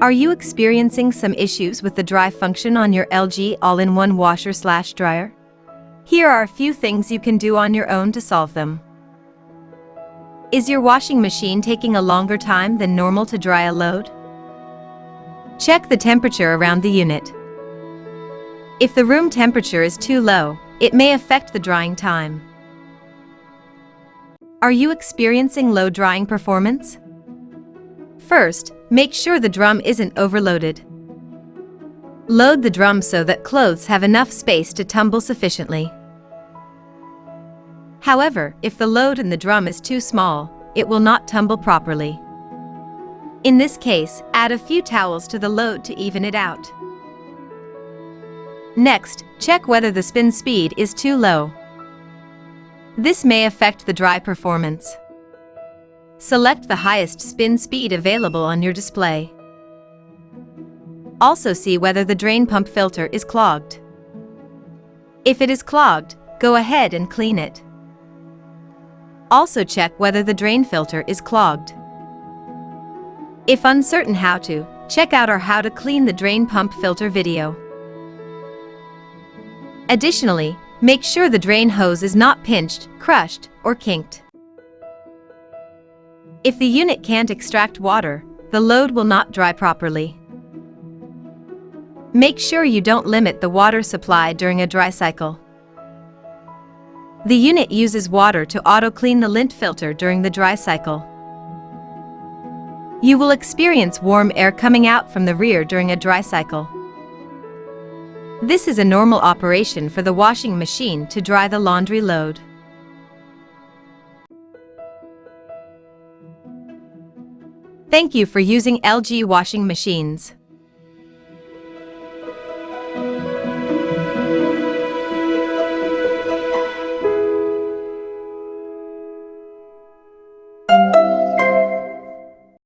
Are you experiencing some issues with the dry function on your LG all-in-one washer/dryer? Here are a few things you can do on your own to solve them. Is your washing machine taking a longer time than normal to dry a load? Check the temperature around the unit. If the room temperature is too low, it may affect the drying time. Are you experiencing low drying performance? First, make sure the drum isn't overloaded. Load the drum so that clothes have enough space to tumble sufficiently. However, if the load in the drum is too small, it will not tumble properly. In this case, add a few towels to the load to even it out. Next, check whether the spin speed is too low. This may affect the dry performance. Select the highest spin speed available on your display. Also see whether the drain pump filter is clogged. If it is clogged, go ahead and clean it. Also check whether the drain filter is clogged. If uncertain how to, check out our How to Clean the Drain Pump Filter video. Additionally, make sure the drain hose is not pinched, crushed, or kinked. If the unit can't extract water, the load will not dry properly. Make sure you don't limit the water supply during a dry cycle. The unit uses water to auto-clean the lint filter during the dry cycle. You will experience warm air coming out from the rear during a dry cycle. This is a normal operation for the washing machine to dry the laundry load. Thank you for using LG washing machines.